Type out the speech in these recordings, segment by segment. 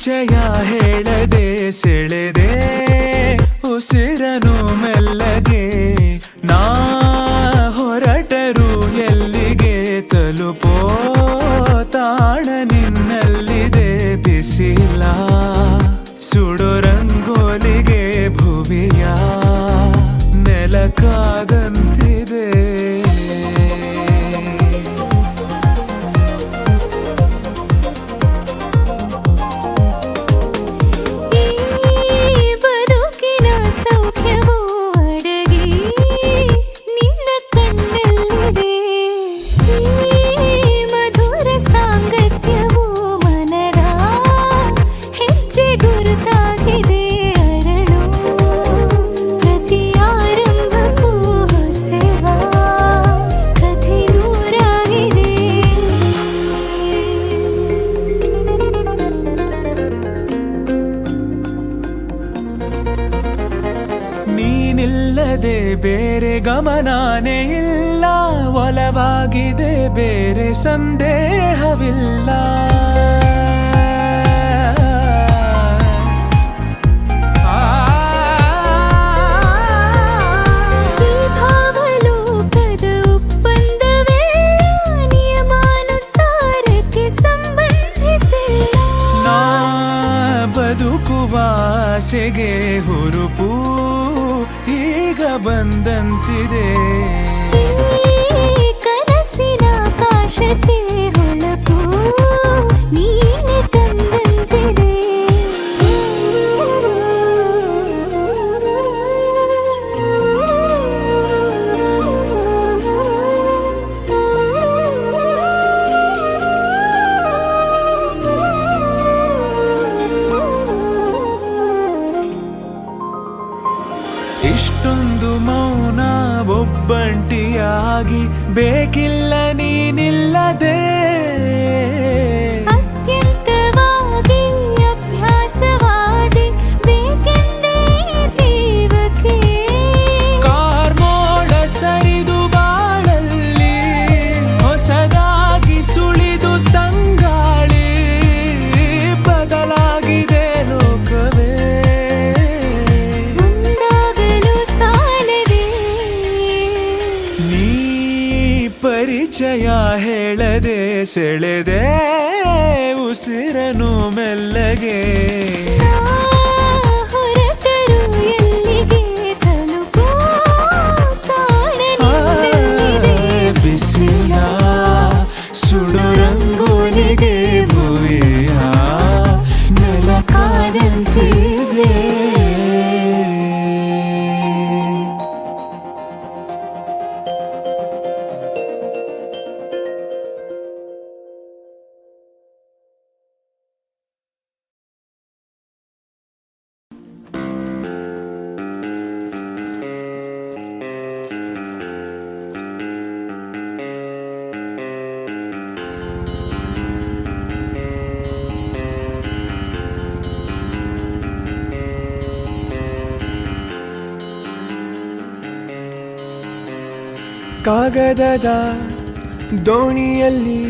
ಪರಿಚಯ ಹೇಳದೆ ಸೆಳೆದೆ ಉಸಿರನು ಮೆಲ್ಲಗೆ ನಾ ಹೊರಟರು ಎಲ್ಲಿಗೆ ತಲುಪೋ ತಾಣ ನಿನ್ನಲ್ಲಿದೆ ಬಿಸಿಲ ಸುಡೋ ರಂಗೋಲಿಗೆ ಭುವಿಯ ನೆಲಕಾದಂತಿದೆ ನೀನಿಲ್ಲದೆ ಬೇರೆ ಗಮನಾನೇ ಇಲ್ಲ ಒಲವಾಗಿದೆ ಬೇರೆ ಸಂದೇಹವಿಲ್ಲ ನಾ ಬದುಕುವ ಆಸೆಗೆ ಹುರುಪು ಈಗ ಬಂದಂತಿದೆ ಕನಸಿನ ಕಾಶತೆ ಹೊಳಪು ನೀನೆ ತಂದಂತಿದೆ ಇಷ್ಟೊಂದು ಮೌನ ಒಬ್ಬಂಟಿಯಾಗಿ ಬೇಕಿಲ್ಲ ನೀನಿಲ್ಲದೆ ಅತ್ಯಂತವಾಗಿ ಅಭ್ಯಾಸವಾದಿ ಬೇಕೆಂದೇ ಜೀವಕ್ಕೆ ಕಾರ್ಮೋಡ ಸರಿದು ಬಾಳಲ್ಲಿ ಹೊಸದಾಗಿ ಸುಳಿದು ತಂಗಾಳಿ ಬದಲಾಗಿದೆ ಲೋಕವೇ ಪರಿಚಯ ಹೇಳದೆ ಸೆಳೆದೆ ಉಸಿರನು ಮೆಲ್ಲಗೆ ಹೊರಟರು ಎಲ್ಲಿಗೆ ತಲುಪೋ ತಾಣ ನಿನ್ನಲ್ಲಿದೆ ಬಿಸಿಲ ಸುಡು ರಂಗೋಲಿಗೆ ಭುವಿಯ ನೆಲಕಾದಂತಿದೆ ಕಾಗದದ ದೋಣಿಯಲ್ಲಿ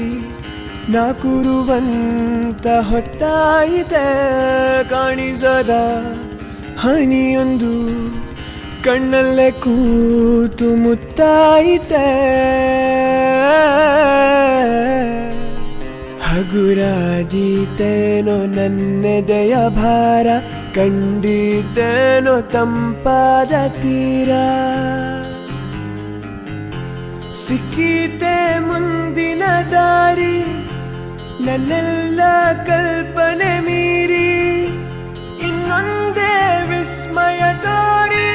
ನಾಕುರುವಂತ ಹೊತ್ತಾಯಿತೆ ಕಾಣಿಸದ ಹನಿಯೊಂದು ಕಣ್ಣಲ್ಲೇ ಕೂತು ಮುತ್ತಾಯಿತೆ ಹಗುರಾದೀತೇನೋ ನನ್ನೆದೆಯ ಭಾರ ಕಂಡಿದ್ದೇನೋ ತಂಪಾದ ತೀರ ಸಿಕ್ಕೀತೆ ಮುಂದಿನ ದಾರಿ ನನ್ನೆಲ್ಲ ಕಲ್ಪನೆ ಮೀರಿ ಇನ್ನೊಂದೇ ವಿಸ್ಮಯ ತೋರಿ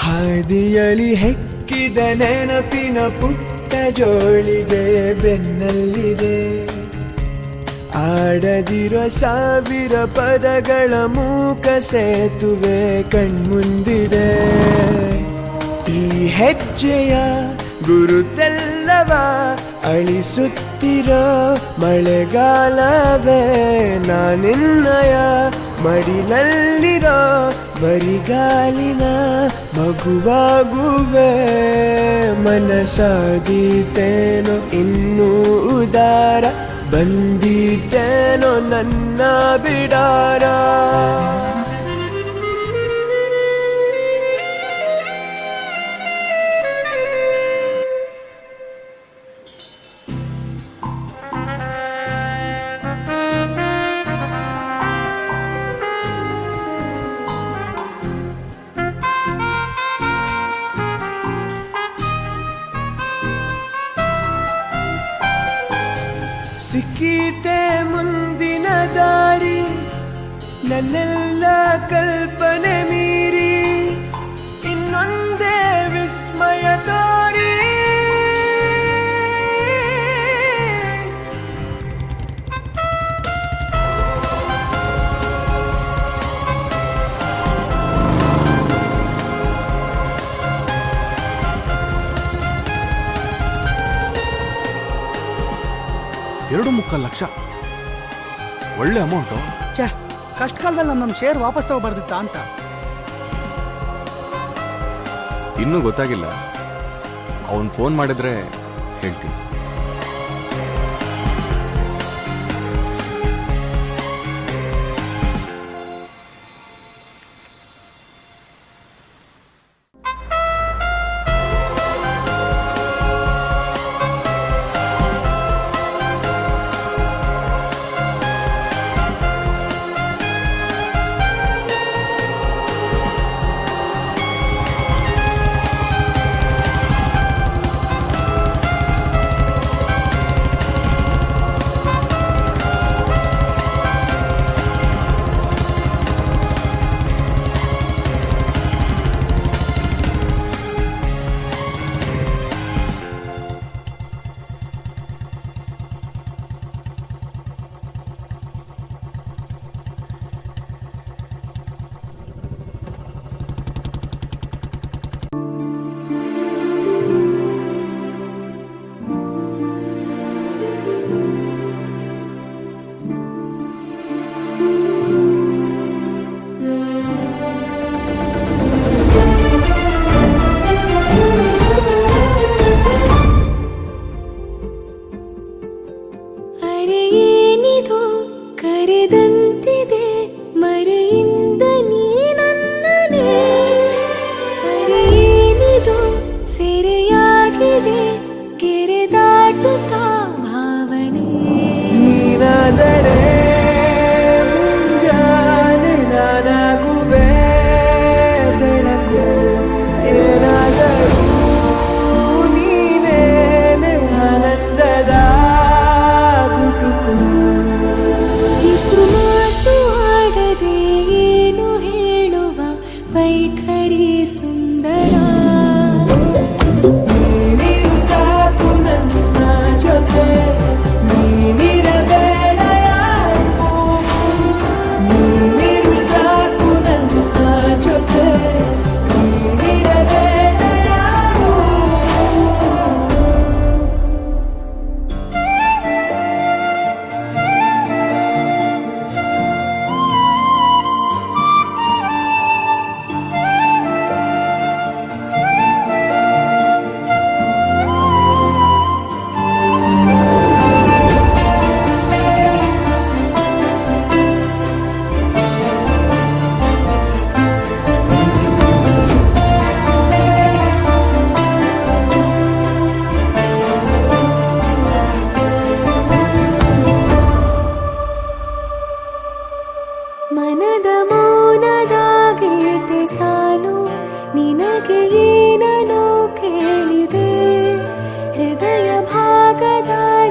ಹಾದಿಯಲಿ ಹೆಕ್ಕಿ ಹುಟ್ಟಿದ ನೆನಪಿನ ಪುಟ್ಟ ಜೋಳಿಗೆ ಬೆನ್ನಲ್ಲಿದೆ. ಆಡದಿರೋ ಸಾವಿರ ಪದಗಳ ಮೂಕ ಸೇತುವೆ ಕಣ್ಮುಂದಿದೆ. ಈ ಹೆಜ್ಜೆಯ ಗುರುತೆಲ್ಲವ ಅಳಿಸುತ್ತಿರೋ ಮಳೆಗಾಲವೇ ನಾನಿನ್ನಯ ಮಡಿಲಲ್ಲಿರೋ ಬರಿಗಾಲಿನ ಮಗುವಾಗುವೆ. ಮನಸಾದೀತೇನೋ ಇನ್ನೂ ಉದಾರ, ಬಂದಿದ್ದೇನೋ ನನ್ನ ಬಿಡಾರ. ಸಿಕ್ಕಿತೆ ಮುಂದಿನ ದಾರಿ, ನನ್ನೆಲ್ಲ ಕಲ್ಪನೆ ಮೀರಿ ಇನ್ನೊಂದೇ ವಿಸ್ಮಯ ತೋರಿ. $2.25 ಲಕ್ಷ, ಒಳ್ಳೆ ಅಮೌಂಟು. ಛೇ, ಕಷ್ಟ ಕಾಲದಲ್ಲಿ ನಮ್ಮ ಶೇರ್ ವಾಪಸ್ ತಗೋಬಾರ್ದಿತ್ತಾ ಅಂತ. ಇನ್ನೂ ಗೊತ್ತಾಗಿಲ್ಲ. ಅವನು ಫೋನ್ ಮಾಡಿದ್ರೆ ಹೇಳ್ತೀನಿ.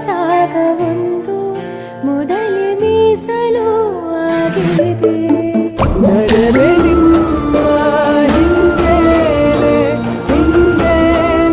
ಜಾಗವೊಂದು ಮೊದಲೇ ಮೀಸಲು ಆಗಿದೆ. ನಡೆವೆ ನಿಮ್ಮ ಹಿಂದೇನೆ ಹಿಂದೇನೆ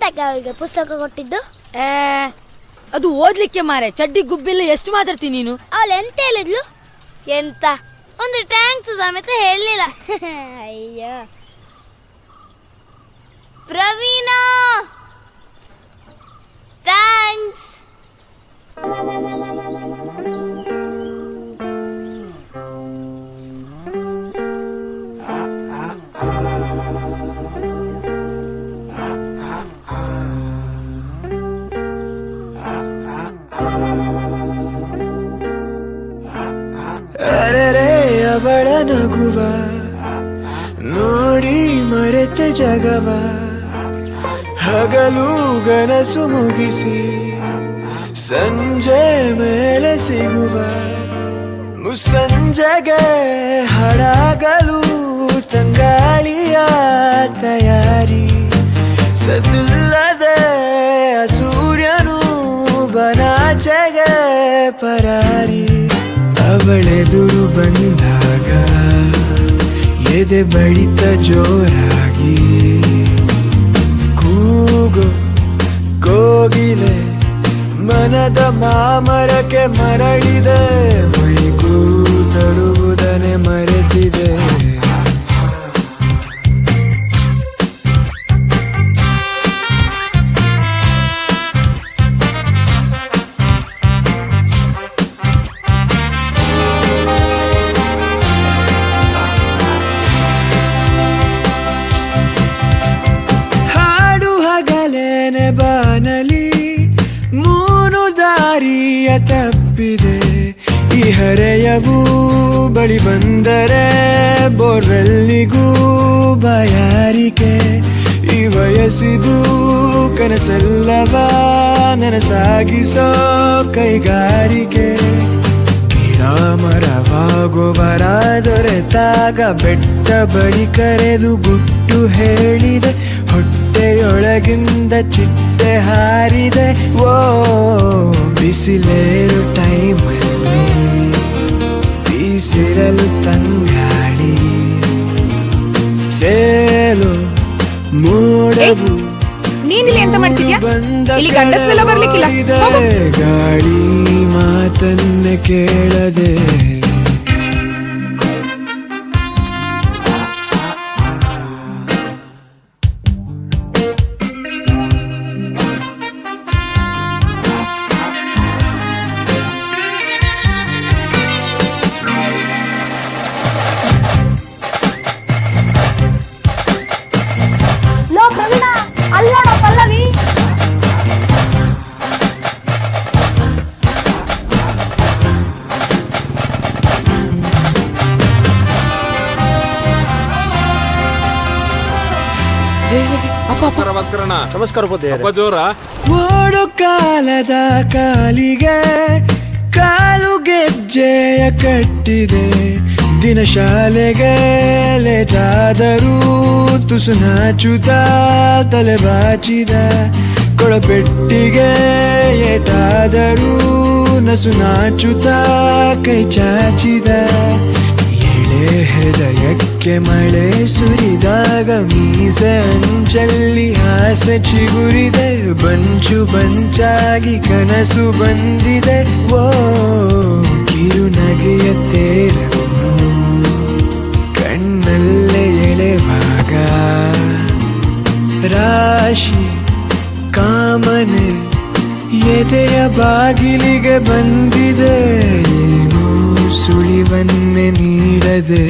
ಎಂತಕ್ಕೆ ಅವಳಿಗೆ ಪುಸ್ತಕ ಕೊಟ್ಟಿದ್ದು? ಅದು ಓದ್ಲಿಕ್ಕೆ ಮಾರೆ. ಚಡ್ಡಿ ಗುಬ್ಬಿಲ್ಲ ಎಷ್ಟು ಮಾತಾಡ್ತೀನಿ ನೀನು. ಅವಳು ಎಂತ ಹೇಳಿದ್ಲು? ಎಂತ ಒಂದು ಟ್ಯಾಂಕ್ಸ್ ಸಮೇತ ಹೇಳಲಿಲ್ಲ. ಅಯ್ಯೋ ಪ್ರವೀಣ, ಥ್ಯಾಂಕ್ಸ್. ಅರೆರೆ ಅವಳ ನಗುವ ನೋಡಿ ಮರೆತೆ ಜಗವ, ಹಗಲು ಗನಸು ಮುಗಿಸಿ ಸಂಜೆ ಮೇಲೆ ಸಿಗುವ, ಮುಸ್ಸಂಜೆಗೆ ಹಡಗಲು ತಂಗಾಳಿಯ ತಯಾರಿ, ಸದ್ದಿಲ್ಲದೆ ಸೂರ್ಯನು ಬನಾಚೆಗೆ ಪರಾರಿ. ಅವಳೆದುರು ಬಂದಾಗ ಎದೆ ಬಡಿತ ಜೋರಾಗಿ, ಕೂಗು ಕೋಗಿಲೆ ಮನದ ಮಾಮರಕ್ಕೆ ಮರಳಿದೆ, ಮೈಗೂ ತರುವುದನೆ ಮರೆತಿದೆ. ಬಾನಲಿ ಮೂರು ದಾರಿಯ ತಪ್ಪಿದೆ, ಈ ಹರೆಯವು ಬಳಿ ಬಂದರೆ ಬೋರ್ವೆಲ್ಲಿಗೂ ಬಾಯಾರಿಕೆ. ಈ ವಯಸ್ಸಿದು ಕನಸಲ್ಲವ ನನಸಾಗಿಸೋ ಕೈಗಾರಿಕೆ. ಗಿಡ ಮರವಾಗುವರ ದೊರೆತಾಗ ಬೆಟ್ಟ ಬಳಿ ಕರೆದು ಗುಟ್ಟು ಹೇಳಿದೆ, ಹೊಟ್ಟೆಯೊಳಗಿಂದ ಚಿಟ್ಟೆ ಹಾರಿದೆ. ಓ ಬಿಸಿಲೇರು ಟೈಮಲ್ಲಿ ಬೀಸಿರಲು ತಂಗಾಳಿ, ಸೇಲು ಮೋಡವು ನೀನಿಲ್ಲಿ ಎಂತ ಮಾಡ್ತಿದ್ಯಾ? ಇಲ್ಲಿ ಗಂಡಸರೆಲ್ಲ ಬರ್ಲಿಕ್ಕಿಲ್ಲ. ಹೋಗು. ಗಾಳಿ ಮಾತನ್ನೇ ಕೇಳದೆ. ನಮಸ್ಕಾರ ಜೋರ. ಓಡು ಕಾಲದ ಕಾಲಿಗೆ ಕಾಲು ಗೆಜ್ಜೆಯ ಕಟ್ಟಿದೆ, ದಿನ ಶಾಲೆಗೆ ಲೇಟಾದರೂ ತುಸು ನಾಚುತ್ತ ತಲೆ ಬಾಚಿದ, ಕೊಳಪೆಟ್ಟಿಗೆ ಏಟಾದರೂ ನಸು ನಾಚುತ್ತ ಕೈ ಚಾಚಿದ. ಹೃದಯಕ್ಕೆ ಮಳೆ ಸುರಿದಾಗ ಮೀಸೆ ಅಂಚಲ್ಲಿ ಆಸೆ ಚಿಗುರಿದೆ, ಬಂಚು ಬಂಚಾಗಿ ಕನಸು ಬಂದಿದೆ. ಓ ಕಿರುನಗೆಯ ತೇರನ್ನು ಕಣ್ಣಲ್ಲೇ ಎಳೆವಾಗ, ರಾಶಿ ಕಾಮನೆ ಎದೆಯ ಬಾಗಿಲಿಗೆ ಬಂದಿದೆ, ಏನು ಸುಳಿವನ್ನೇ ನೀಡದೆ.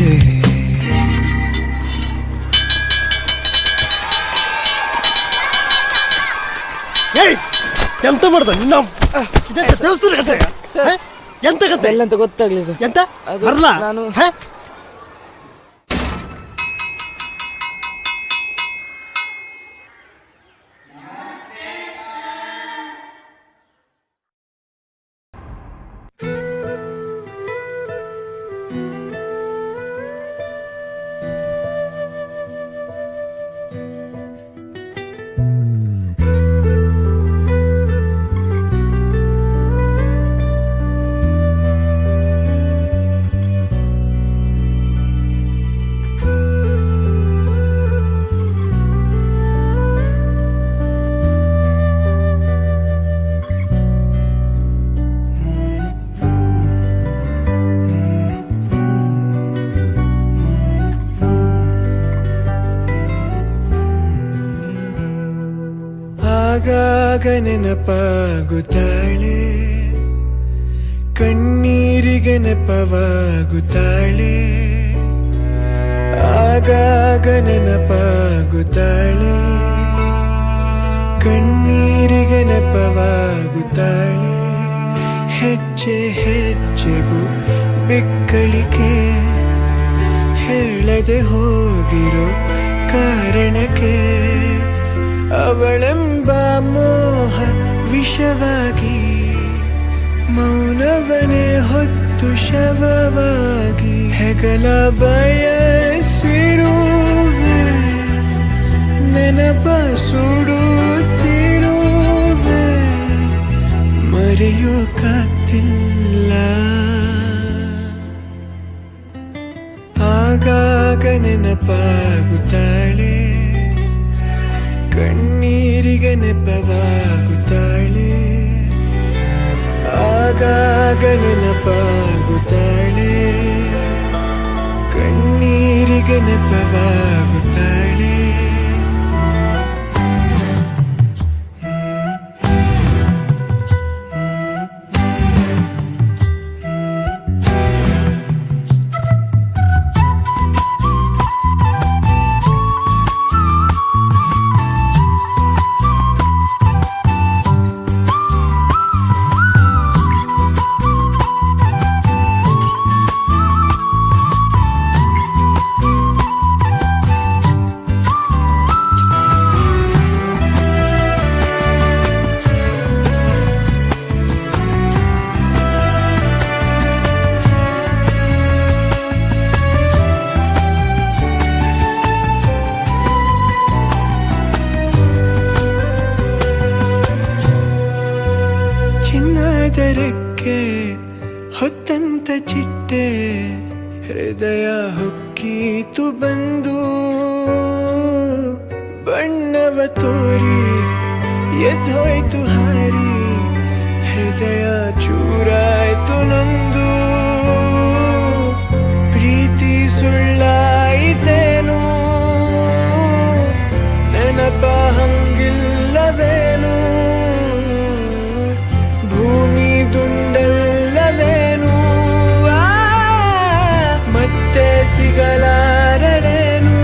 ಎಂತ ಮಾಡ್ದ ನಿನ್ನ ದೇವಸ್ಥಾನ ಎಂತ ಕತೆ ಎಲ್ಲಂತ ಗೊತ್ತಾಗ್ಲಿ ಸರ್. ಎಂತ ಬರಲ್ಲ ನಾನು ಆಗಾಗ ನೆನಪಾಗುತ್ತಾಳೆ, ಕಣ್ಣೀರಿಗೆ ನೆಪವಾಗುತ್ತಾಳೆ. ಆಗಾಗ ನೆನಪಾಗುತ್ತಾಳೆ, ಕಣ್ಣೀರಿಗೆ ನೆಪವಾಗುತ್ತಾಳೆ. ಹೆಜ್ಜೆ ಹೆಜ್ಜೆಗೂ ಬೆಕ್ಕಳಿಕೆ, ಹೇಳದೆ ಹೋಗಿರೋ ಕಾರಣಕ್ಕೆ ಅವಳೆಂಬ ಮೋಹ ವಿಷವಾಗಿ ಮೌನವನೇ ಹೊತ್ತು ಶವವಾಗಿ ಹೆಗಲ ಬಯಸಿರುವೆ, ನೆನಪ ಸುಡುತ್ತಿರುವೆ, ಮರೆಯೋಕಾಗ್ತಿಲ್ಲ. ಆಗಾಗ ನೆನಪಾಗುತ್ತಾಳೆ, ಕಣ್ಣೀರಿಗೆ ನೆಪವಾಗುತ್ತಾಳೆ. ಆಗಾಗ ನೆನಪಾಗುತ್ತಾಳೆ, ಕಣ್ಣೀರಿಗೆ ನೆಪವಾಗುತ್ತಾಳೆ. ಚಿನ್ನದರಕ್ಕೆ ಹೊತ್ತಂತ ಚಿಟ್ಟೆ, ಹೃದಯ ಹೊಕ್ಕೀತು ಬಂದು ಬಣ್ಣವ ತೋರಿ ಎದ್ದೋಯ್ತು ಹಾರಿ. ಹೃದಯ ಚೂರಾಯ್ತು ನೊಂದು, ಪ್ರೀತಿ ಸುಳ್ಳಾಯಿತೇನು, ನೆನಪ ಹಂಗಿಲ್ಲವೇನು, ಭೂಮಿ ದುಂಡಲ್ಲವೇನು, ಮತ್ತೆ ಸಿಗಲಾರಡೇನು.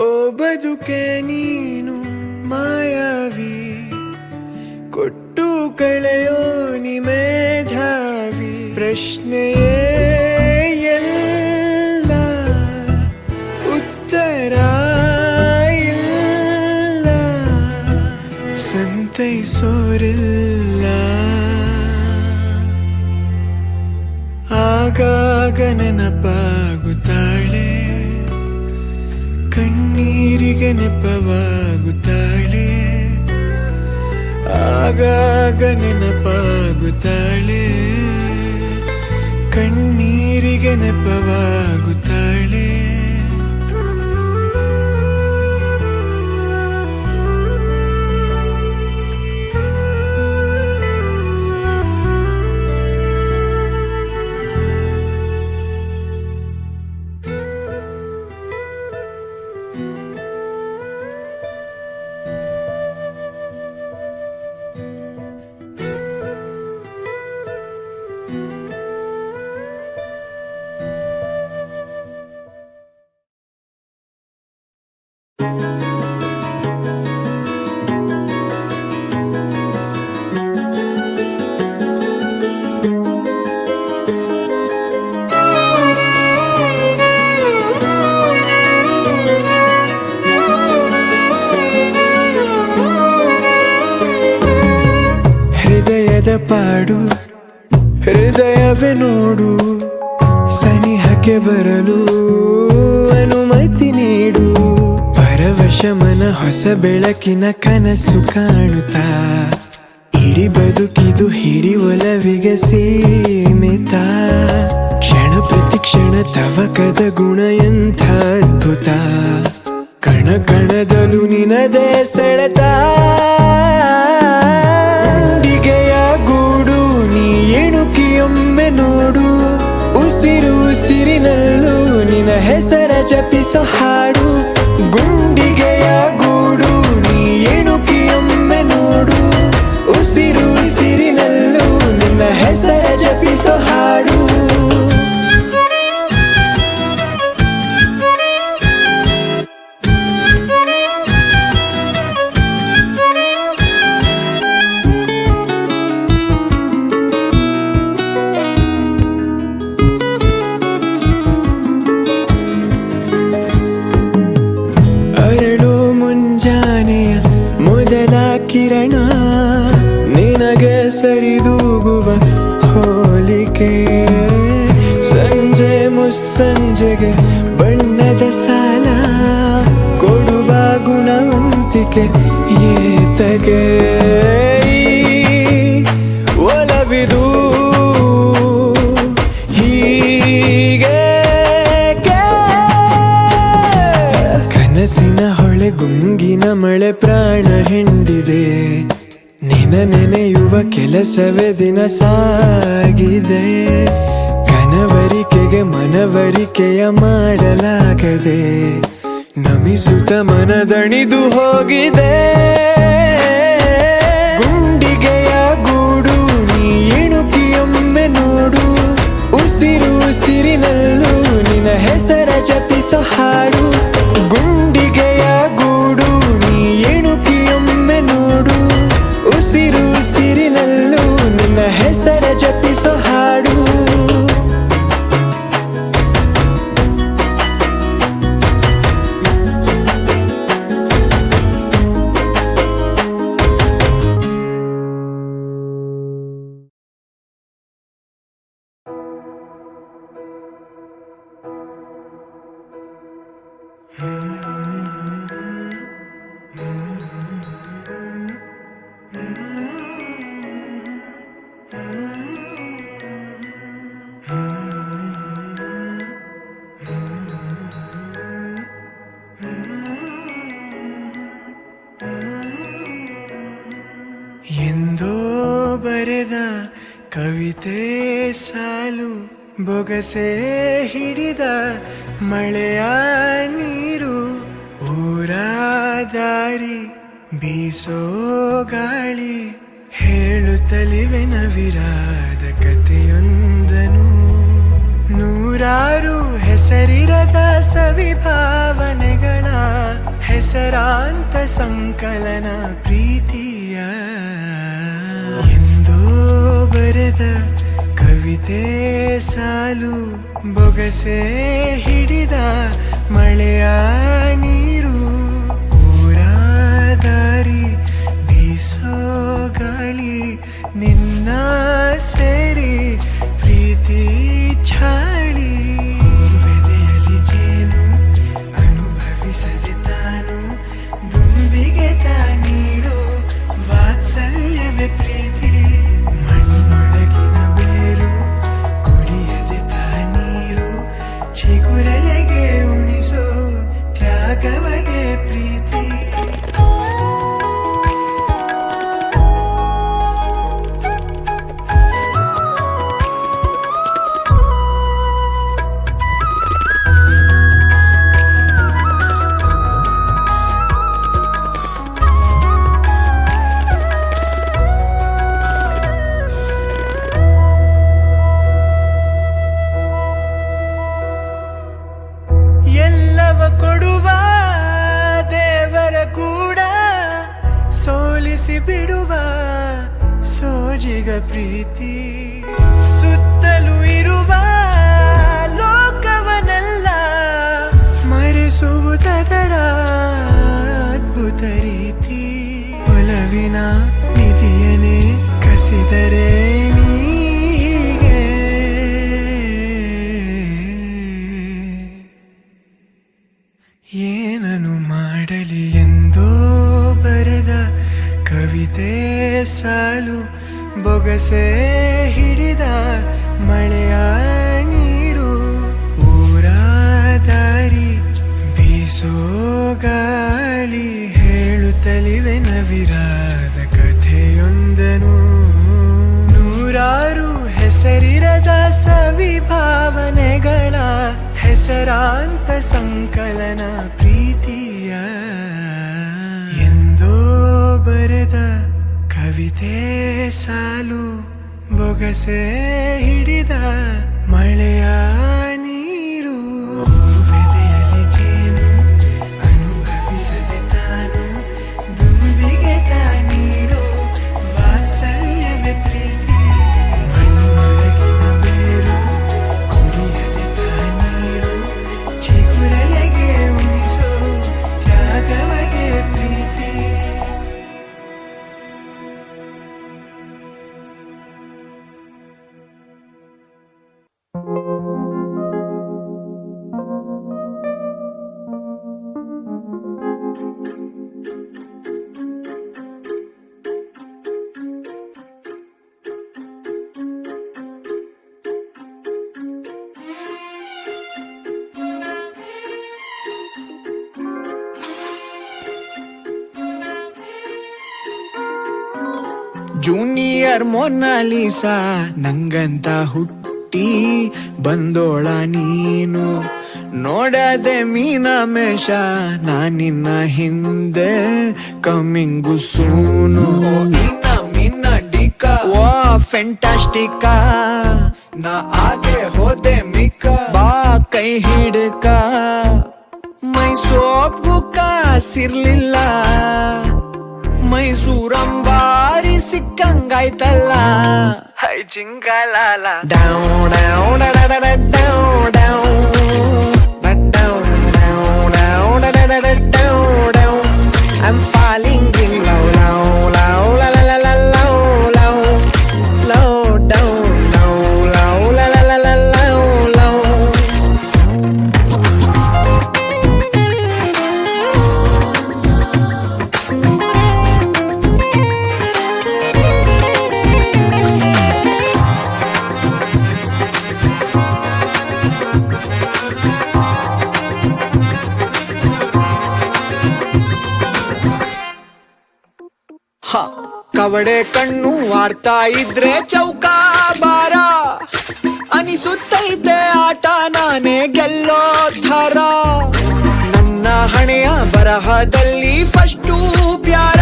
ಓ ಬದುಕೆ ನೀನು ಮಾಯಾವಿ, ಕೊಟ್ಟು ಕಳೆಯೋ ನಿಮೇಧಾವಿ. ಪ್ರಶ್ನೆಯೇ ಎಲ್ಲ, ಉತ್ತರ ಇಲ್ಲ, ಸಂತೈಸೋರಿಲ್ಲ. ಆಗಾಗ ನೆನಪಾಗುತ್ತಾಳೆ, ಕಣ್ಣೀರಿಗೆ ನೆಪವಾಗುತ್ತಾಳೆ. ಆಗಾಗ ನೆನಪಾಗುತ್ತಾಳೆ, ಕಣ್ಣೀರಿಗೆ ನೆಪವಾಗುತ್ತಾಳೆ. ಹೃದಯದ ಪಾಡು ಹೃದಯವೇ ನೋಡು, ಸನಿಹಕ್ಕೆ ಬರಲು ಅನುಮತಿ ನೀಡು. ಪರವಶ ಮನ ಹೊಸ ಬೆಳಕಿನ ಕನಸು ಕಾಣುತ್ತಾ, ಇಡೀ ಬದುಕಿದು ಹಿಡಿ ಒಲವಿಗೆ ಸೀಮಿತ. ಕ್ಷಣ ಪ್ರತಿ ಕ್ಷಣ ತವಕದ ಗುಣ ಎಂಥ ಅದ್ಭುತ, ಕಣ ಕಣದಲು ನಿನದೇ ಸೆಳೆತ. ಗುಂಡಿಗೆಯ ಗೂಡು ನೀ ಒಮ್ಮೆ ನೋಡು ಉಸಿರು ಉಸಿರಿನಲ್ಲೂ ನಿನ್ನ ಹೆಸರ ಜಪಿಸೋ ಹಾಡು ಗುಂಡಿಗೆಯ ಗೂಡು ನೀ ಎಣುಕಿಯೊಮ್ಮೆ ನೋಡು ಉಸಿರು ಉಸಿರಿನಲ್ಲೂ ನಿನ್ನ ಹೆಸರ ಜಪಿಸೋ ಹಾಡು ಅರಳೋ ಮುಂಜಾನೆಯ ಮೊದಲ ಕಿರಣ ನಿನಗೆ ಸರಿದೂಗುವ ಹೋಲಿಕೆ ಸಂಜೆ ಮುಸ್ಸಂಜೆಗೆ ಬಣ್ಣದ ಸಾಲ ಕೊಡುವ ಗುಣವಂತಿಕೆ ಏತಗೆ ಒಲವಿದು ಹೀಗೆ ಕನಸಿನ ಹೊಳೆ ಗುಂಗಿನ ಮಳೆ ಪ್ರಾಣ ಹಿಂಡಿದೆ ನಿನ ನೆನೆಯುವ ಕೆಲಸವೇ ದಿನ ಸಾಗಿದೆ ಕನವರಿಕೆಗೆ ಮನವರಿಕೆಯ ಮಾಡಲಾಗದೆ ನಮಿಸುತ್ತ ಮನದಣಿದು ಹೋಗಿದೆ ಗುಂಡಿಗೆಯ ಗೂಡು ನೀ ಎಣುಕಿಯೊಮ್ಮೆ ನೋಡು ಉಸಿರು ಉಸಿರಿನಲ್ಲೂ ನಿನ್ನ ಹೆಸರ ಜಪಿಸೋ ಹಾಡು ಗುಂಡಿಗೆಯ ಗೂಡು ನೀ ಎಣುಕಿಯೊಮ್ಮೆ ನೋಡು ಉಸಿರು ಉಸಿರಿನಲ್ಲೂ ನಿನ್ನ ಹೆಸರ ಜಪಿಸೋ ಹಾಡು ಎಂದೋ ಬರೆದ ಕವಿತೆ ಸಾಲು ಬೊಗಸೆ ಹಿಡಿದ ಮಳೆಯ ನೀರು ಊರ ದಾರಿ ಬೀಸೋ ಗಾಳಿ ಹೇಳುತ್ತಲಿವೆ ನವಿರಾದ ಕಥೆಯೊಂದನು ನೂರಾರು ಹೆಸರಿರದ ಸವಿಭಾವನೆಗಳ ಹೆಸರಾಂತ ಸಂಕಲನ ಪ್ರೀತಿಯ ಎಂದೋ ಬರೆದ ಕವಿತೆ ಸಾಲು ಬೊಗಸೆ ಹಿಡಿದ ಮಳೆಯ ನೀರು ಊರ ದಾರಿ ಬೀಸೋ ಗಾಳಿ ನಿನ್ನ ಸೇರಿ ಪ್ರೀತಿ ಛಾಳಿ ಹೂವೆದೆಯಲ್ಲಿ ಜೇನು ಅನುಭವಿಸದೆ ತಾನು ದುಂಬಿಗೆ ತಾನೀಡೋ ವಾತ್ಸಲ್ಯವೇ ಪ್ರೀತಿ ಮಣ್ಣೊಳಗಿನ ಬೇರು ಕುಡಿಯದೆ ತಾನೀರು ಚಿಗುರಲೆಗೆ ಉಣಿಸೋ ತ್ಯಾಗವದೇ ಪ್ರೀತಿ ಎಲ್ಲವ ಕೊಡುವ ದೇವರ ಕೂಡ ಸೋಲಿಸಿ ಬಿಡುವ ಸೋಜಿಗ ಪ್ರೀತಿ ಸುತ್ತಲೂ ಇರುವ ಲೋಕವನೆಲ್ಲ ಮರೆಸುವುದರ ಅದ್ಭುತ ರೀತಿ ಒಲವಿನ ನಿಧಿಯನೇ ಕಸಿದರೆ ನೀಗೆ ಏನನು ಮಾಡಲಿ ಎಂದೋ ಬರೆದ ಕವಿತೆ ಸಾಲು ಬೊಗಸೆ ಹಿಡಿದ ಮಳೆಯ ನೀರು ಊರ ದಾರಿ ಬೀಸೋ ಗಾಳಿ ಹೇಳುತ್ತಲಿವೆ ನವಿರಾದ ಕಥೆಯೊಂದನು ನೂರಾರು ಹೆಸರಿರದ ಸಂಕಲನ ಪ್ರೀತಿಯ ಎಂದೋ ಬರೆದ ಕವಿತೆ ಸಾಲು ಬೊಗಸೆ ಹಿಡಿದ ಮಳೆಯ ನೀರು ಬೆದೆಯಲ್ಲಿ ಜೇನು ಅನುಭವಿಸದೆ ತಾನು ದುಂಬಿಗೆ ತಾನೀಡೋ ವಾತ್ಸಲ್ಯವೇ ಪ್ರೀತಿ ಮಣ್ಣೊಳಗಿನ ಬೇರು ಕುಡಿಯದೆ ತಾನೀರು ಚಿಗುರಲೆಗೆ ಉಣಿಸೋ ತ್ಯಾಗವಗೆ ಪ್ರೀತಿ. ಜೂನಿಯರ್ ಮೊನಾಲಿಸಾ ನಂಗಂತ ಹುಟ್ಟಿ ಬಂದೋಳ ನೀನು ನೋಡದೆ ಮೀನಾಮೇಷ ನಾನಿನ್ನ ಹಿಂದೆ ಕಮಿಂಗು ಸೂನು ಮಿನ್ನ ಡಿಕ ವಾ ಫೆಂಟಾಸ್ಟಿಕ ನಾ ಆಗೆ ಹೋದೆ ಮಿಕ್ಕ ಬಾ ಕೈ ಹಿಡ್ಕ ಮೈ ಸೋಪ್ಗೂ ಕಾಸಿರ್ಲಿಲ್ಲ ಮೈಸೂರಂಬಾರಿ ಸಿಕ್ಕಂಗಾಯ್ತಲ್ಲ ಹೈ ಜಿಂಗಲಾಲ down down down down down I'm falling in love, love, love, la la la la love, love, love, down, love, love, la la la la love, love. ಕವಡೆ ಕಣ್ಣು ಆಡ್ತಾ ಇದ್ರೆ ಚೌಕ ಬಾರ ಅನಿಸುತ್ತೈತೆ ಆಟ ನಾನೇ ಗೆಲ್ಲೋ ಥರ ನನ್ನ ಹಣೆಯ ಬರಹದಲ್ಲಿ ಫಸ್ಟು ಪ್ಯಾರ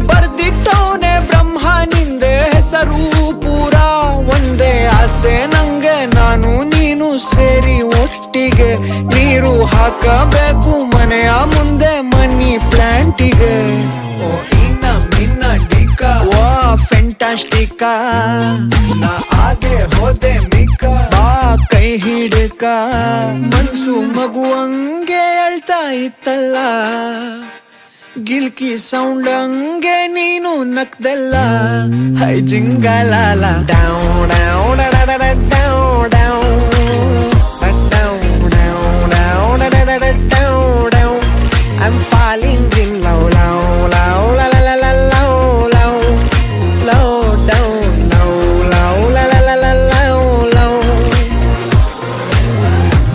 ಬರ್ದಿಟ್ಟವನೆ ಬ್ರಹ್ಮ ನಿಂದೆ ಹೆಸರು ಪೂರ ಒಂದೇ ಆಸೆ ನಂಗೆ ನಾನು ನೀನು ಸೇರಿ ಒಟ್ಟಿಗೆ ನೀರು ಹಾಕಬೇಕು ಮನೆಯ ಮುಂದೆ ಮನಿ ಪ್ಲಾಂಟಿಗೆ ಓ ಮಿನ್ನ ಡಿಕ ವಾ ಫೆಂಟಾಸ್ಟಿಕ ನಾ ಆಗೆ ಹೋದೆ ಮಿಕ್ಕ ಬಾ ಕೈ ಹಿಡ್ಕ ಮನ್ಸು ಮಗುವಂಗೆ ಅಳ್ತಾ ಇತ್ತಲ್ಲ ಗಿಲ್ಕಿ ಸೌಂಡ್ ಹಂಗೆ ನೀನು ನಕ್ದಲ್ಲ ಹೈ ಜಿಂಗಲಾಲ down down down down down I'm falling in love, love, love, la la la la love, love, love, down, love, love, la la la la love, love.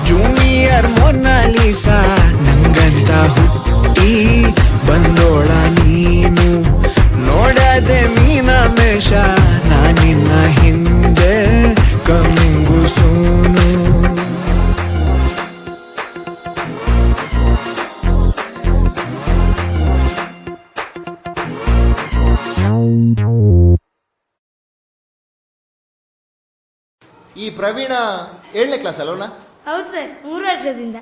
Junior Mona Lisa ನಂಗಂತ ಹುಟ್ಟಿ ಬಂದೋಳ ನೀನು ನೋಡದೆ ಮೀನಾಮೇಷ ನಾನಿನ್ನ ಹಿಂದೆ ಕಮಿಂಗು ಸೂನು. ಈ ಪ್ರವೀಣ 7ನೇ ಕ್ಲಾಸ್ ಅಲ್ವಣ್ಣ? ಹೌದು sir, 3 ವರ್ಷದಿಂದ.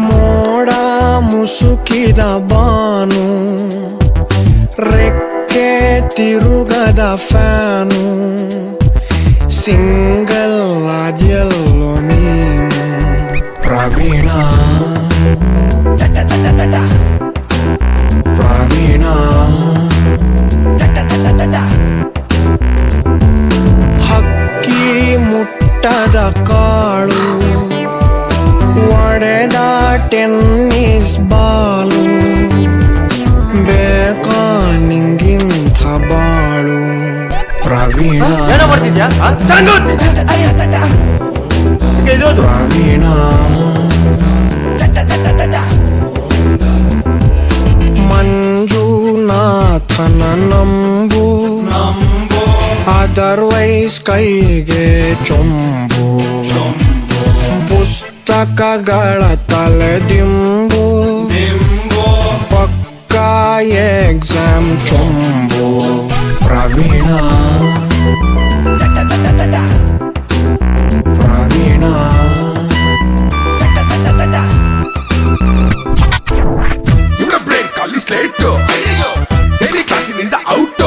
ಮೋಡ ಮುಸುಕಿದ ಬಾನು ರೆಕ್ಕೆ ತಿರುಗದ ಫ್ಯಾನು ಸಿಂಗಲ್ ಆದ್ಯಲ್ಲೋ ನೀನು ಪ್ರವೀಣ ಪ್ರವೀಣ ಹಕ್ಕಿ ಮುಟ್ಟದ ಕಾಳು ಒಡೆದ ಟೆನ್ನಿಸ್ ಬಾಲು ಬೇಕಾ ನಿಂಗಿಂಥ ಬಾಳು ಪ್ರವೀಣ ಮಾಡ್ತಿದ್ಯಾ ಇರೋದು ಮಂಜುನಾಥನ ನಂಬು ಅದರ್ವೈಸ್ ಕೈಗೆ ಚೊಂಬು ಪುಸ್ತಕಗಳ ತಲೆದಿಂಬು ಪಕ್ಕ ಎಕ್ಸಾಮ್ ಚೊಂಬು ಪ್ರವೀಣ ಪ್ರವೀಣ ಇವರ ಬ್ರೇಕ್ ಅಲ್ಲಿ ಸ್ಲೇಟ್ ಡೈಲಿ ಕ್ಲಾಸಿನಿಂದ ಔಟ್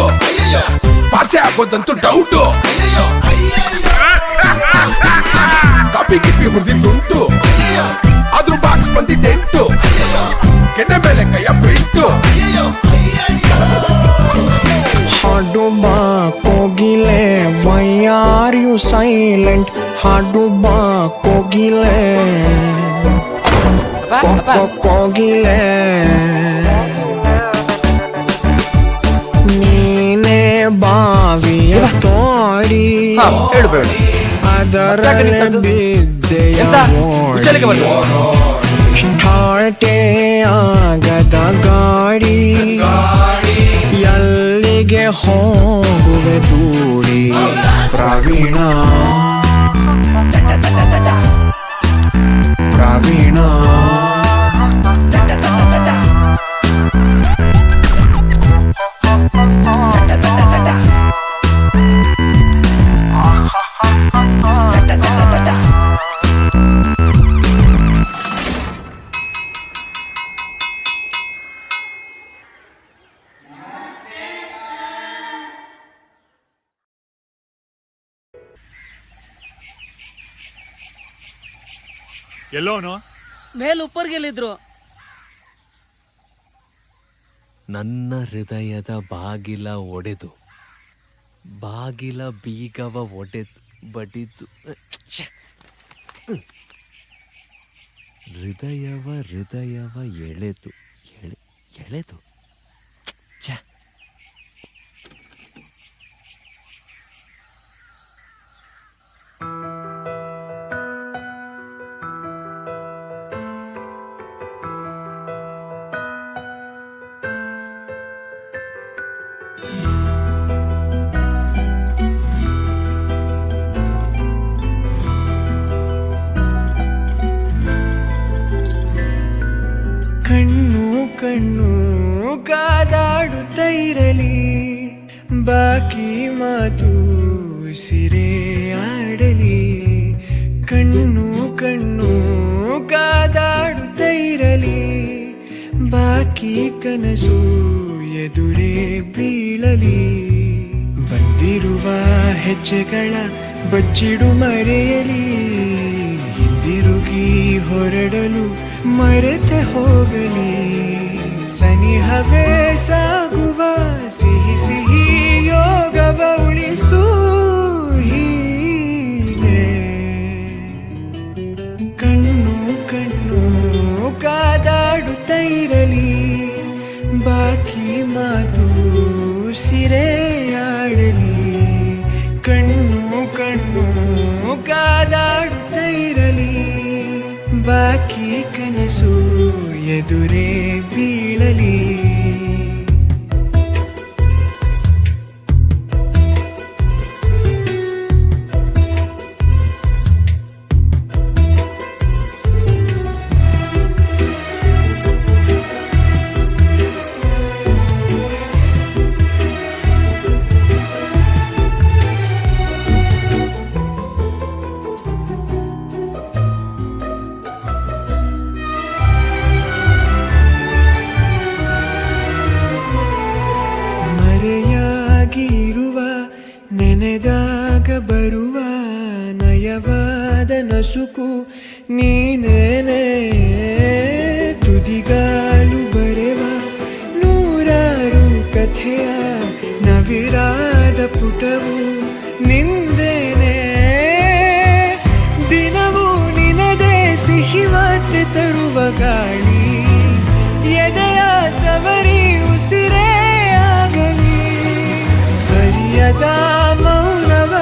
ಪಾಸೆ ಆಗೋದಂತೂ ಡೌಟ್ ಕಾಪಿ ಗಿಪ್ಪಿ ಹುರಿದಿದ್ದುಂಟು ಆದ್ರೂ ಬಾಕ್ಸ್ ಬಂದಿದ್ದೆಂಟು ಕೆನ್ನೆ ಮೇಲೆ ಕೈಯ ಬಿಟ್ಟು ಹಾಡು ಬಾ ಕೋಗಿಲೆ ವೈ ಆರ್ ಯು ಸೈಲೆಂಟ್ ಹಾಡು ಬಾ ಕೋಗಿಲೆ ಕೋಗಿಲೆ ನೀನೇ ಬಾವಿಯ ತೋಡಿ ಹೇಳ್ಬೇಡ ಅದರಲ್ಲಿ ಬಿದ್ದೆಯ ಸ್ಟಾರ್ಟೇ ಆಗದ ಗಾಡಿ ಎಲ್ಲಿಗೆ ಹೋಗುವೆ ದೂಡಿ ಪ್ರವೀಣ ಪ್ರವೀಣ ಎಲ್ಲೋನು ಮೇಲ್ ಉಪ್ಪರ್ಗೆಲ್ಲಿದ್ರು. ನನ್ನ ಹೃದಯದ ಬಾಗಿಲ ಒಡೆದು ಬಾಗಿಲ ಬೀಗವ ಒಡೆದು ಬಡಿದು ಹೃದಯವ ಎಳೆದು ಎಳೆದು ಛ ಕಣ್ಣು ಕಾದಾಡುತ್ತಾ ಇರಲಿ ಬಾಕಿ ಮಾತು ಸಿರೆ ಆಡಲಿ ಕಣ್ಣು ಕಾದಾಡುತ್ತಾ ಇರಲಿ ಬಾಕಿ ಕನಸು ಎದುರೇ ಬೀಳಲಿ ಬಂದಿರುವ ಹೆಜ್ಜೆಗಳ ಬಚ್ಚಿಡು ಮರೆಯಲಿ ಹಿಂದಿರುಗಿ ಹೊರಡಲು ಮರೆತೆ ಹೋಗಲಿ ಸನಿಹವೇ ಸಾಗುವ ಸಿಹಿ ಸಿಹಿ ಯೋಗವ ಉಳಿಸು ಹೀಗೆ ಕಣ್ಣು ಕಾದಾಡುತ್ತಾ ಇರಲಿ ಬಾಕಿ ಮಾತು ಸಿರೆಯಾಡಲಿ ಕಣ್ಣು ಕಾದಾಡುತ್ತಾ ಇರಲಿ ಬಾಕಿ ಕನಸು ಎದುರೇ ಬೀಳಲಿ ನೆನೆದಾಗ ಬರುವ ನಯವಾದ ನಸುಕು ನೀನೇನೆ ತುದಿಗಾಲು ಬರೆವ ನೂರಾರು ಕಥೆಯ ನವಿರಾದ ಪುಟವು ನಿಂದೇನೆ ದಿನವೂ ನಿನದೇ ಸಿಹಿವಾತೆ ತರುವ ಗಾಳಿ ಎದೆಯ ಸವರಿ ಉಸಿರೇ ಆಗಲಿ ಹರಿಯದ ಮೌನವ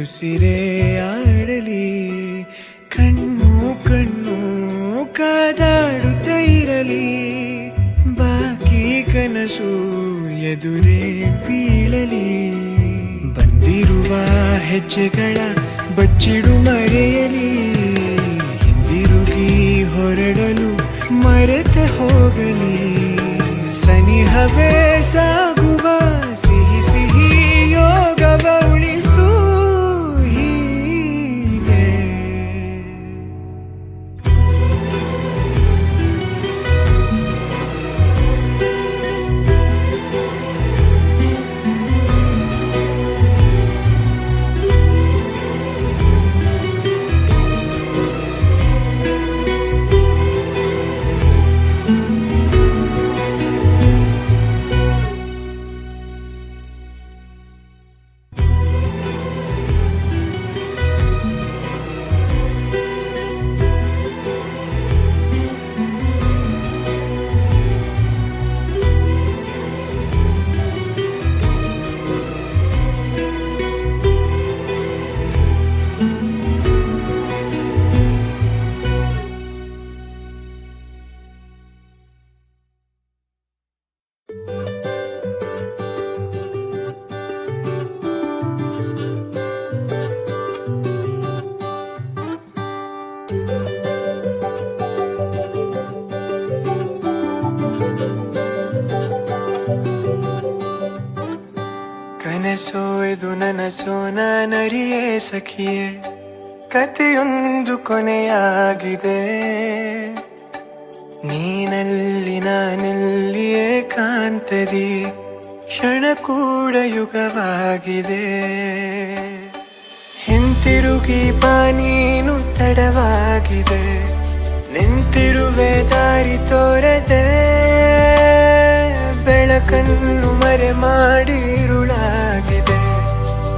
ಉಸಿರೇ ಆಡಲಿ ಕಣ್ಣು ಕಣ್ಣು ಕಾದಾಡುತ್ತ ಇರಲಿ ಬಾಕಿ ಕನಸು ಎದುರೇ ಬೀಳಲಿ ಬಂದಿರುವ ಹೆಜ್ಜೆಗಳ ಬಚ್ಚಿಡು ಮರೆಯಲಿ ಹಿಂದಿರುಗಿ ಹೊರಡಲು ಮರೆತೆ ಹೋಗಲಿ ಸನಿಹವೇ ಸಾಗುವ ಸಿಹಿ ಸಿಹಿ ಯೋಗವ ಉಳಿಸು ಹೀಗೆ ಕನಸೋ ಇದು ನನಸೋ ನಾನರಿಯೇ ಸಖಿಯೇ ಕಥೆಯೊಂದು ಕೊನೆಯಾಗಿದೆ ನೀನಲ್ಲಿ ನಾನೆಲ್ಲಿಯೇ ಕಾಂತದಿ ಕ್ಷಣ ಕೂಡ ಯುಗವಾಗಿದೆ ಹಿಂತಿರುಗಿ ಬಾ ನೀನು ತಡವಾಗಿದೆ ನಿಂತಿರುವೆ ದಾರಿ ತೋರದೆ ಬೆಳಕನ್ನು ಮರೆ ಮಾಡಿ ಇರುಳಾಗಿದೆ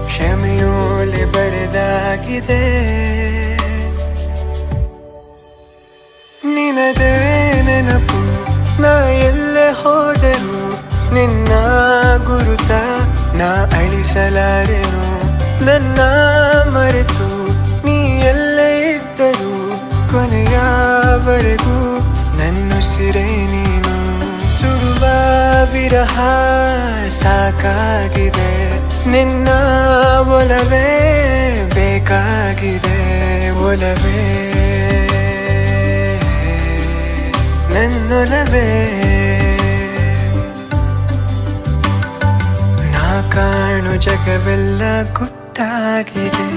ಕ್ಷಮೆಯೋಲೆ ಬರೆದಾಗಿದೆ ನಿನದೇ ನೆನಪು ನಾ ಎಲ್ಲೆ ಹೋದರು ನಿನ್ನ ಗುರುತ ನಾ ಅಳಿಸಲಾರೆನು ನನ್ನ ಮರೆತು ನೀ ಎಲ್ಲೇ ಇದ್ದರು ಕೊನೆಯವರೆಗೂ ನನ್ನುಸಿರೇ ನೀನು ಸುಡುವ ವಿರಹ ಸಾಕಾಗಿದೆ ನಿನ್ನ ಒಲವೇ ಬೇಕಾಗಿದೆ ಒಲವೇ ನನ್ನೊಲವೇ ನಾ ಕಾಣು ಜಗವೆಲ್ಲ ಗುಟ್ಟಾಗಿದೆ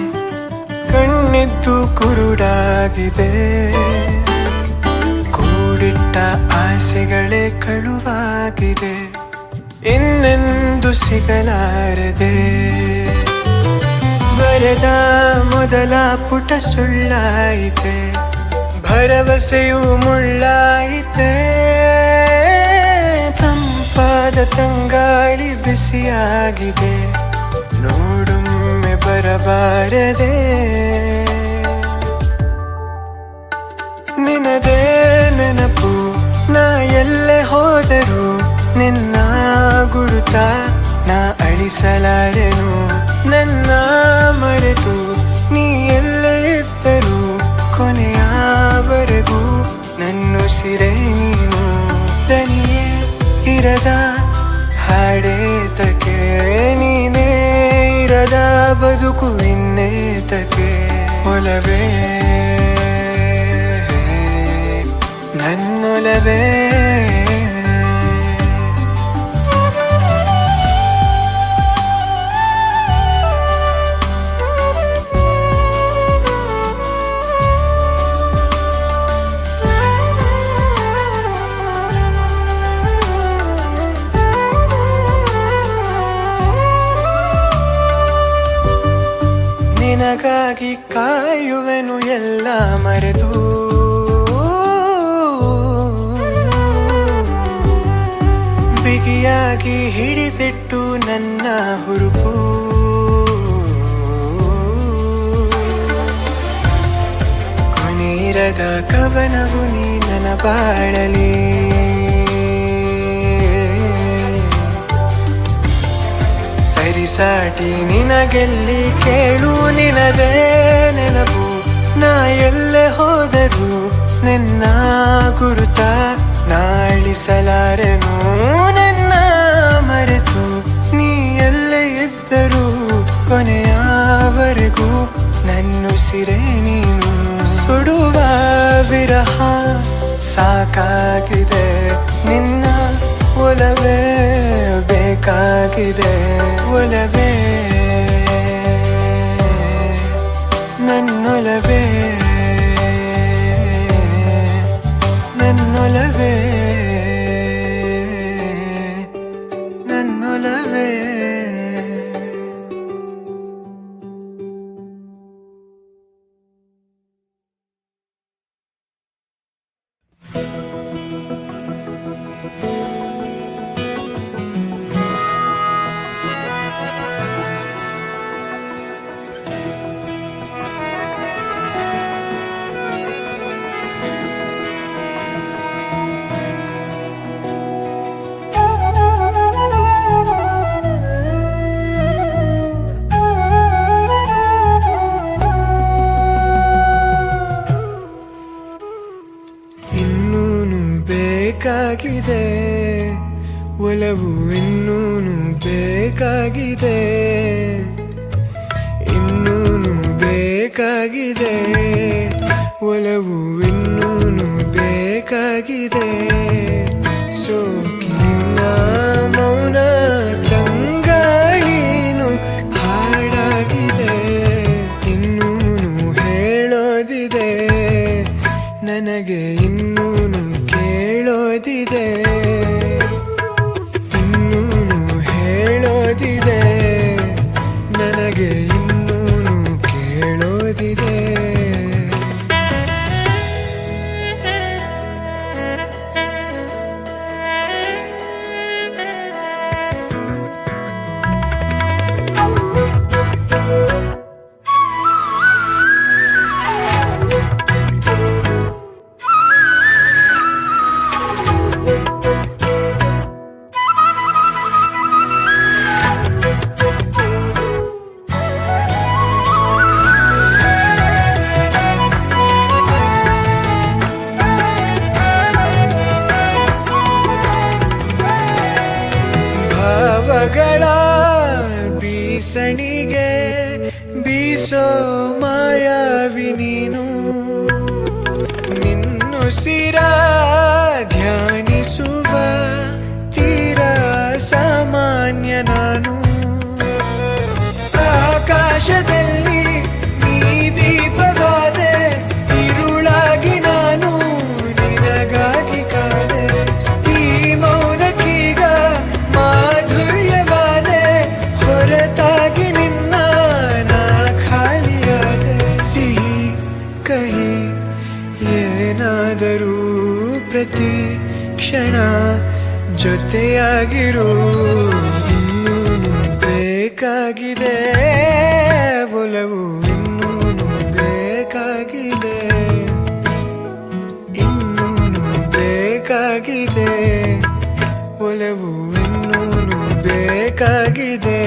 ಕಣ್ಣಿದ್ದು ಕುರುಡಾಗಿದೆ ಕೂಡಿಟ್ಟ ಆಸೆಗಳೇ ಕಳುವಾಗಿದೆ ಇನ್ನೆಂದು ಸಿಗಲಾರದೆ ಬರೆದ ಮೊದಲ ಪುಟ ಸುಳ್ಳಾಯಿತೆ ಭರವಸೆಯು ಮುಳ್ಳಾಯಿತೆ ತಂಪಾದ ತಂಗಾಳಿ ಬಿಸಿಯಾಗಿದೆ ನೋಡೊಮ್ಮೆ ಬರಬಾರದೆ ನಿನದೇ ನೆನಪು ನಾ ಎಲ್ಲೆ ಹೋದರು ನಿನ್ನ ಗುರುತ ನಾ ಅಳಿಸಲಾರೆನು ನನ್ನ ಮರೆತು ನೀ ಎಲ್ಲೇ ಇದ್ದರು ಕೊನೆಯವರೆಗೂ ನನ್ನುಸಿರೇ ನೀನು ದನಿಯೇ ಇರದ ಹಾಡೇತಕ್ಕೆ ನೀನೇ ಇರದ ಬದುಕು ಇನ್ನೇತಕ್ಕೆ ಒಲವೇ ನನ್ನೊಲವೇ ನಿನಗಾಗಿ ಕಾಯುವೆನು ಎಲ್ಲ ಮರೆತು ಬಿಗಿಯಾಗಿ ಹಿಡಿದಿಟ್ಟು ನನ್ನ ಹುರುಪು ಕೊನೆಯಿರದ ಕವನವು ನೀ ನನ್ನ ಬಾಳಲಿ ಸರಿ ಸಾಟಿ ನಿನಗೆಲ್ಲಿ ಕೇಳು ನಿನದೇ ನೆನಪು ನಾ ಎಲ್ಲೆ ಹೋದರೂ ನಿನ್ನ ಗುರುತ ನಾಳಿಸಲಾರೆನು ನನ್ನ ಮರೆತು ನೀ ಎಲ್ಲೆ ಇದ್ದರೂ ಕೊನೆಯವರೆಗೂ ನನ್ನುಸಿರೇ ನೀನು ಸುಡುವ ವಿರಹ ಸಾಕಾಗಿದೆ ನಿನ್ನ ಒಲವೇ ಬೇಕಾಗಿದೆ ಒಲವೇ ನನ್ನೊಲವೇ ನನ್ನೊಲವೇ ನನ್ನೊಲವೇ ಬೇಕಾಗಿದೆ ಒಲವು ಇನ್ನೂನು ಬೇಕಾಗಿದೆ ಇನ್ನೂನು ಬೇಕಾಗಿದೆ ಒಲವು ಇನ್ನೂನು ಬೇಕಾಗಿದೆ ಸೋಕಿನ ಮೌನ ತಂಗಾಯಿನು ಹಾಡಾಗಿದೆ ಇನ್ನೂನು ಹೇಳೋದಿದೆ ನನಗೆ ಇನ್ನೂನು ಕೇಳೋದಿದೆ ಇನ್ನೂನು ಹೇಳೋದಿದೆ ನನಗೆ ಇನ್ನೂನು ಕೇಳೋದಿದೆ ಭಾವಗಳ ಬೀಸಣಿಗೆ ಬೀಸೋ ಮಾಯಾವಿ ನೀನು ನಿನ್ನುಸಿರ ಧ್ಯಾನಿಸುವ ತೀರ ಸಾಮಾನ್ಯ ನಾನು ಆಕಾಶದಲ್ಲಿ ನೀ ದೀಪವಾದೆ ഇരുളಾಗಿ ನಾನು ನಿನಗಾಗಿ ಕಾದೆ ಈ ಮೌನಕ್ಕೀಗ ಮಾಧುರ್ಯವಾದೆ ಹೊರತಾಗಿ ನಿನ್ನ ನಾ ಖಾಲಿಯಾದೆ ಸಿಹಿ ಕಹಿ ಏನಾದರೂ ಪ್ರತಿ ಕ್ಷಣ ಜೊತೆಯಾಗಿರು ಇನ್ನೂನು ಬೇಕಾಗಿದೆ ಒಲವು ಇನ್ನೂನು ಬೇಕಾಗಿದೆ ಇನ್ನೂನು ಬೇಕಾಗಿದೆ ಒಲವು ಇನ್ನೂನು ಬೇಕಾಗಿದೆ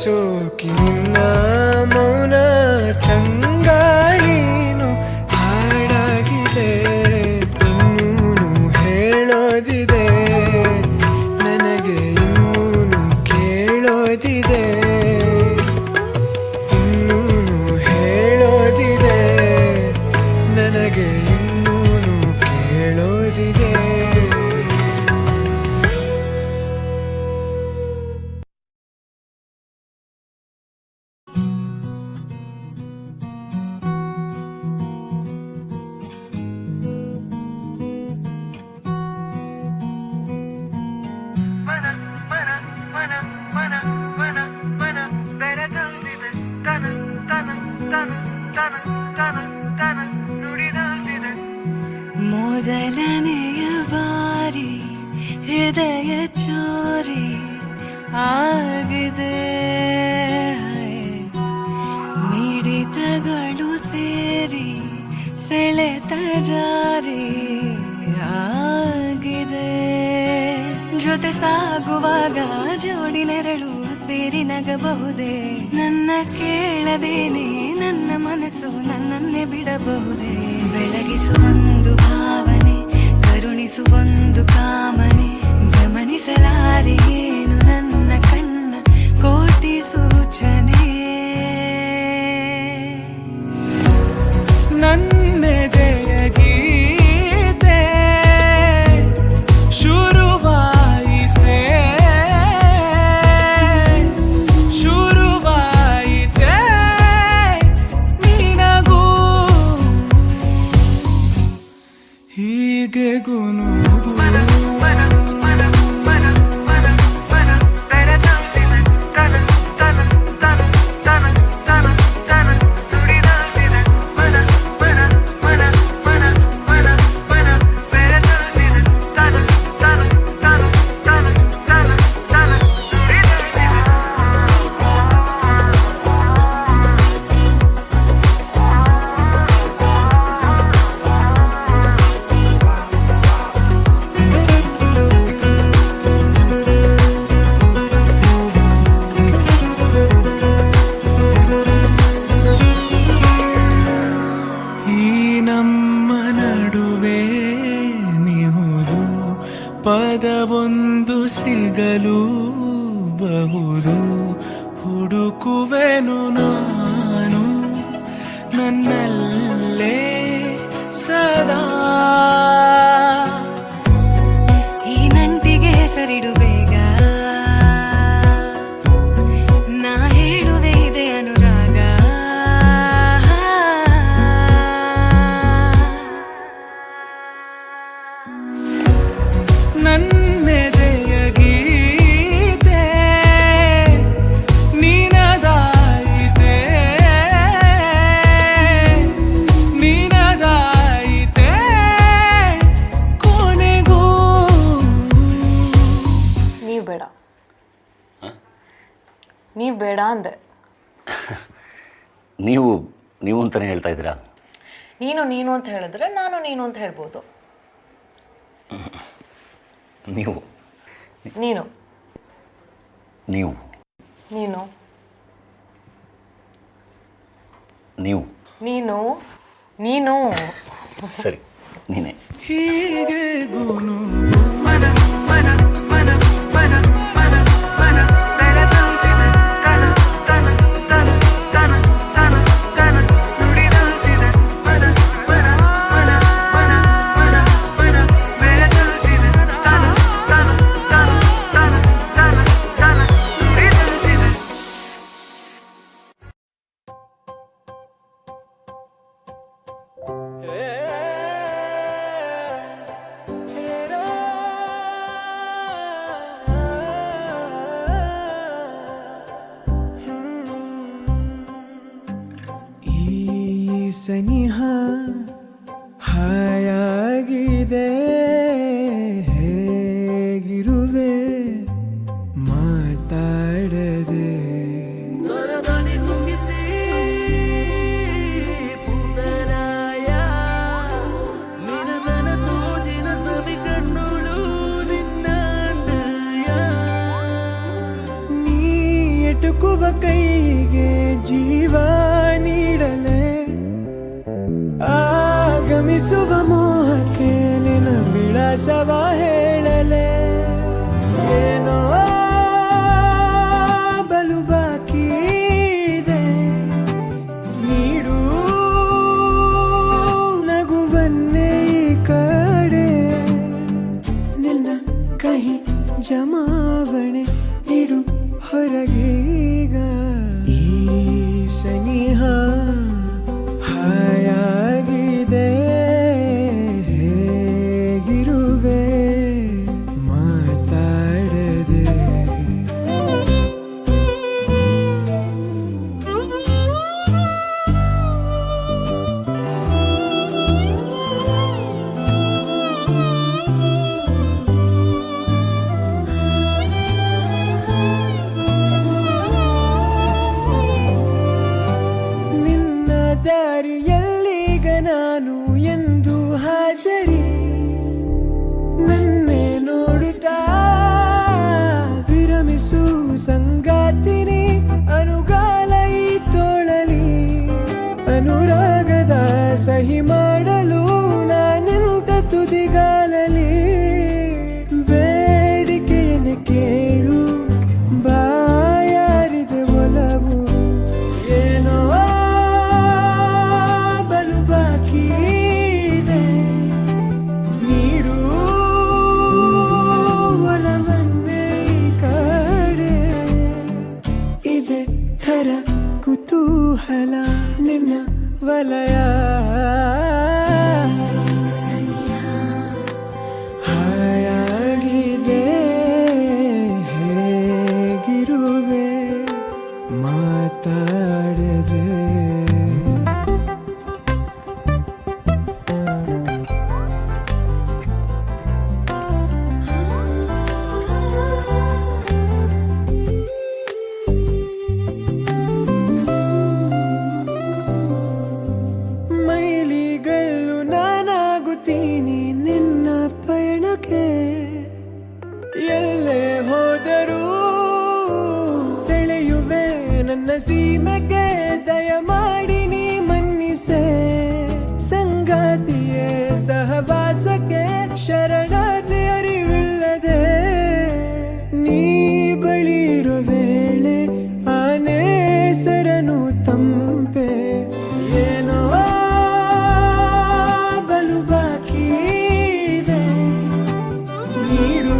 ಸೋಕಿನ ಮೌನ ತಂಗಾಯಿನು ಹಾಡಾಗಿದೆ ಇನ್ನೂನು ಹೇಳೋದಿದೆ ನನಗೆ ಇನ್ನೂನು ಕೇಳೋದಿದೆ ಇನ್ನೂನು ಹೇಳೋದಿದೆ ನನಗೆ ಇನ್ನೂನು ಕೇಳೋದಿದೆ ಮೊದಲನೆಯ ಬಾರಿ ಹೃದಯ ಚೋರಿ ಆಗಿದೆ ಮಿಡಿತಗಳು ಸೇರಿ ಸೆಳೆತ ಜಾರಿ ಆಗಿದೆ ಜೊತೆ ಸಾಗುವಾಗ ಜೋಡಿ ನೆರಳು ಸೇರಿ ನಗಬಹುದೇ ನನ್ನ ಕೇಳದೇನೆ ನನ್ನ ಮನಸ್ಸು ನನ್ನನ್ನೇ ಬಿಡಬಹುದೇ ಬೆಳಗಿಸುವೊಂದು ಭಾವನೆ ಕರುಣಿಸುವೊಂದು ಕಾಮನೆ ಗಮನಿಸಲಾರೆ ಏನು ನನ್ನ ಕಣ್ಣ ಕೋಟಿ ಸೂಚನೆ ನನ್ನೆದೆಯ ಗೀತೆ ಶುರುವಾಯಿತೆ ಶುರುವಾಯಿತೆ ನಿನಗೂ ಹೀಗೆ ಗುನುಗು ಪದವೊಂದು ಸಿಗಲು ಬಹುದು ಹುಡುಕುವೆನು ನಾನು ನನ್ನಲ್ಲೇ ಸದಾ ಈ ನಂಟಿಗೆ ಹೆಸರಿಡು ಬೇಗ ನಾ ಹೇಳುವೆ ಇದೆ ಅನುರಾಗ ನನ್ನೆದೆಯ ಗೀತೆ ನಿನದಾಯಿತೆ ನಿನದಾಯಿತೆ ಕೊನೆಗೂ ನೀವು ಬೇಡ ನೀವು ಬೇಡ ಅಂದೆ. ನೀವು ನೀವು ಅಂತಾನೆ ಹೇಳ್ತಾ ಇದ್ದೀರಾ? ನೀನು ನೀನು ಅಂತ ಹೇಳಿದ್ರೆ ನಾನು ನೀನು ಅಂತ ಹೇಳ್ಬೋದು. ನೀವು ನೀನು ನೀವು ನೀನು ನೀವು ನೀನು ನೀನು ಸರಿ ನೀನೇ. ಹೀಗೆ ಗುನು ಸನಿಹ ಹಾಯಾಗಿದೆ ಹೇಗಿರುವೆ ಮಾತಾಡದೆ ನೀ ಎಟುಕುವ ಕೈಗೆ ಜೀವ ನೀಡಲೆ ಆಗಮಿಸುವ ಮೋಹಕ್ಕೆ ನಿನ್ನ ವಿಳಾಸವ ಹೇಳಲೆ ಏನೋ ಬಲು ಬಾಕಿ ಇದೆ ನೀಡು ನಗುವನ್ನೇ ಈ ಕಡೆ ನಿನ್ನ ಕಹಿ ಜಮಾವಣೆ ಇಡು ಹೊರಗೀಗ ಈ ಸನಿಹ ಹಾಯಾಗಿದೆ ಹೇಗಿರುವೆ ಮಾತಾಡದೆ ನಿನ್ನ ದಾರಿಯಲ್ಲೀಗ ನಾನು ಎಂದು ಹಾಜರಿ ನನ್ನೇ ನೋಡುತ್ತಾ ವಿರಮಿಸು ಸಂಗಾತಿ ಹಾಯಾಗಿದೆ ಹೇಗಿರುವೆ ಮಾತಾಡದೆ ಮೈಲಿಗಲ್ಲು ನಾನಾಗುತ್ತೀನಿ ನಿನ್ನ ಪಯಣಕ್ಕೆ ಎಲ್ಲೇ ಹೋದರೂ ಸೆಳೆಯುವೆ ನನ್ನ ಸೀಮೆಗೆ ದಯಮಾಡಿ ನೀ ಮನ್ನಿಸೆ ಸಂಗಾತಿಯೇ ಸಹವಾಸಕ್ಕೆ ಶರಣಾರ್ಥಿ ಅರಿವಿಲ್ಲದೆ ನೀ ಬಳಿರೋ ವೇಳೆ ಆನೇಸರನು ತಂಪೆ ಏನೋ ಬಲು ಬಾಕಿ ಇದೆ ನೀಡು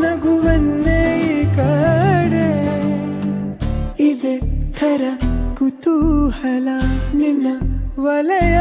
ನಗುವನ್ನೇ ಈ ಕಡೆ ಇದೆ ಥರ ಕುತೂಹಲ ನಿನ್ನ ವಲಯ